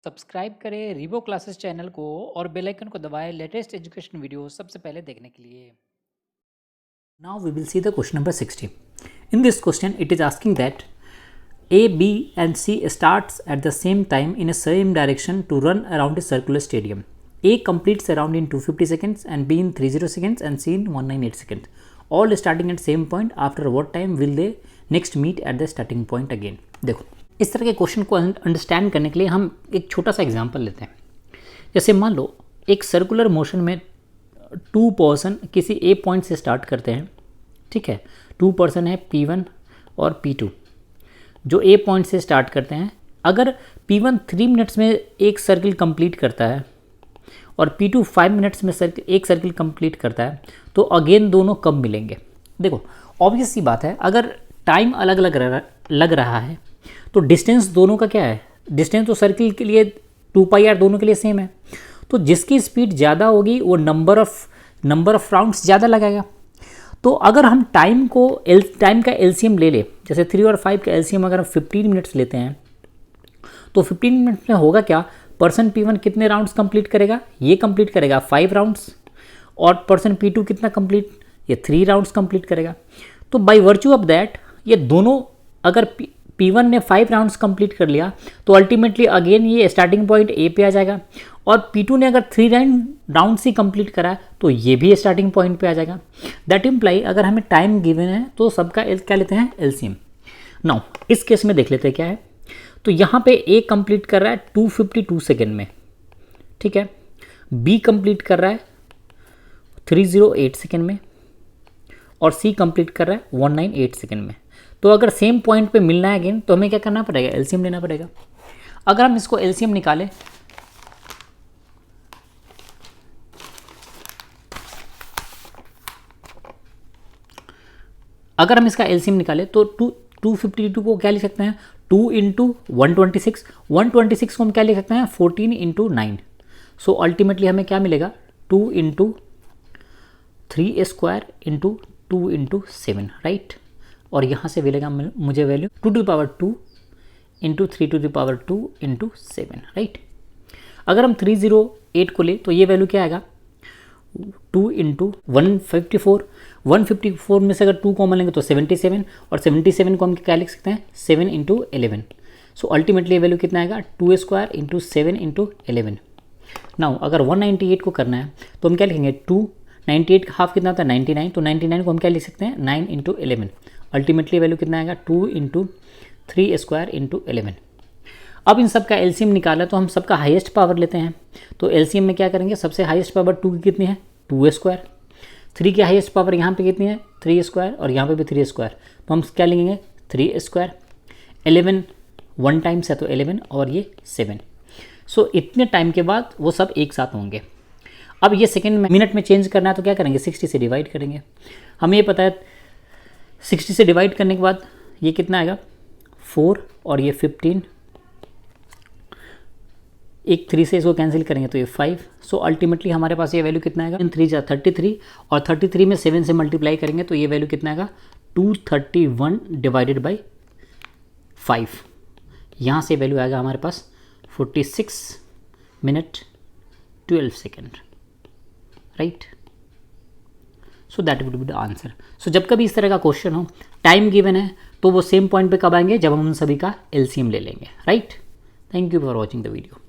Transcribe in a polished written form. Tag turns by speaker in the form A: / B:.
A: Subscribe करें रीबो classes channel को और बेल आइकन को दबाएं लेटेस्ट एजुकेशन वीडियो सबसे पहले देखने के लिए।
B: Now we will see the question number 60. In this question it is asking that A, B and C starts at the same time in a same direction to run around a circular stadium. A completes around in 250 seconds and B in 30 seconds and C in 198 seconds. All starting at same point. After what time will they next meet at the starting point again? देखो इस तरह के question को understand करने के लिए हम एक छोटा सा एग्जांपल लेते हैं। जैसे मान लो एक सर्कुलर मोशन में टू पर्सन किसी ए पॉइंट से स्टार्ट करते हैं, ठीक है। टू पर्सन है P1 और P2 जो ए पॉइंट से स्टार्ट करते हैं। अगर P1 3 मिनट्स में एक सर्किल कंप्लीट करता है और P2 5 मिनट्स में एक सर्किल कंप्लीट करता है तो अगेन दोनों कब मिलेंगे। देखो ऑब्वियस सी बात है, अगर टाइम अलग अलग लग रहा है तो डिस्टेंस दोनों का क्या है, डिस्टेंस तो सर्किल के लिए 2πr दोनों के लिए सेम है। तो जिसकी स्पीड ज़्यादा होगी वो नंबर ऑफ राउंड्स ज़्यादा लगाएगा। तो अगर हम टाइम का एलसीएम ले ले, जैसे 3 और 5 का एलसीएम अगर हम 15 मिनट्स लेते हैं तो 15 मिनट्स में होगा क्या, पर्सन P1 कितने राउंड्स कंप्लीट करेगा, ये कंप्लीट करेगा 5 राउंड्स, और पर्सन P2 कितना कंप्लीट, ये 3 राउंड्स कंप्लीट करेगा। तो बाय वर्च्यू ऑफ दैट ये दोनों, अगर P1 ने 5 राउंड्स कंप्लीट कर लिया तो अल्टीमेटली अगेन ये स्टार्टिंग पॉइंट ए पे आ जाएगा, और P2 ने अगर 3 राउंड्स ही कंप्लीट करा तो ये भी स्टार्टिंग पॉइंट पे आ जाएगा। दैट इम्प्लाई अगर हमें टाइम गिवन है तो सबका क्या लेते हैं, एलसीएम। नाउ इस केस में देख लेते हैं क्या है। तो यहाँ पे ए कंप्लीट कर रहा है 252 सेकेंड में, ठीक है। बी कंप्लीट कर रहा है 308 सेकेंड में और सी कंप्लीट कर रहा है 198 सेकेंड में। तो अगर सेम पॉइंट पे मिलना है अगेन तो हमें क्या करना पड़ेगा, एलसीएम लेना पड़ेगा। अगर हम इसको एलसीएम निकालें तो 252 को क्या लिख सकते हैं, 2 इंटू 126, 126 को हम क्या लिख सकते हैं, 14 इंटू 9। सो अल्टीमेटली हमें क्या मिलेगा, 2 into 3 square into 2 into 7, right. और यहाँ से मिलेगा मुझे value 2 to the power 2 into 3 to the power 2 into 7, right. अगर हम 308 को ले तो ये वैल्यू क्या आएगा, 2 इंटू 154 में से अगर 2 कॉमन लेंगे तो 77, और 77 को हम क्या लिख सकते हैं, 7 इंटू 11। सो अल्टीमेटली वैल्यू कितना आएगा, 2 स्क्वायर इंटू 7 इंटू 11। नाउ अगर 198 को करना है तो हम क्या लिखेंगे, 298 का हाफ कितना होता है 99, तो 99 को हम क्या लिख सकते हैं, 9 इंटू 11। अल्टीमेटली वैल्यू कितना आएगा, 2 इंटू 3 स्क्वायर इंटू 11। अब इन सब का एलसीएम निकाला तो हम सबका हाईएस्ट पावर लेते हैं। तो एलसीएम में क्या करेंगे, सबसे हाईएस्ट पावर 2 की कितनी है, 2 स्क्वायर। 3 की हाईएस्ट पावर यहाँ पे कितनी है, 3 स्क्वायर, और यहाँ पे भी 3 स्क्वायर, तो हम क्या लेंगे, 3 स्क्वायर। 11 1 टाइम्स है तो 11, और ये 7। सो इतने टाइम के बाद वो सब एक साथ होंगे। अब ये सेकेंड मिनट में चेंज करना है तो क्या करेंगे, 60 से डिवाइड करेंगे। हमें ये पता है 60 से डिवाइड करने के बाद ये कितना आएगा, 4, और ये 15, एक 3 से इसको कैंसिल करेंगे तो ये 5। सो अल्टीमेटली हमारे पास ये वैल्यू कितना आएगा, 3 जा 33, और 33 में 7 से मल्टीप्लाई करेंगे तो ये वैल्यू कितना आएगा, 231 डिवाइडेड बाई 5। यहाँ से वैल्यू आएगा हमारे पास 46 minute 12 second, right. So that would be the answer. So जब कभी इस तरह का क्वेश्चन हो, टाइम गिवन है, तो वो सेम पॉइंट पे कब आएंगे, जब हम उन सभी का एलसीएम ले लेंगे, right. Thank you for watching the video.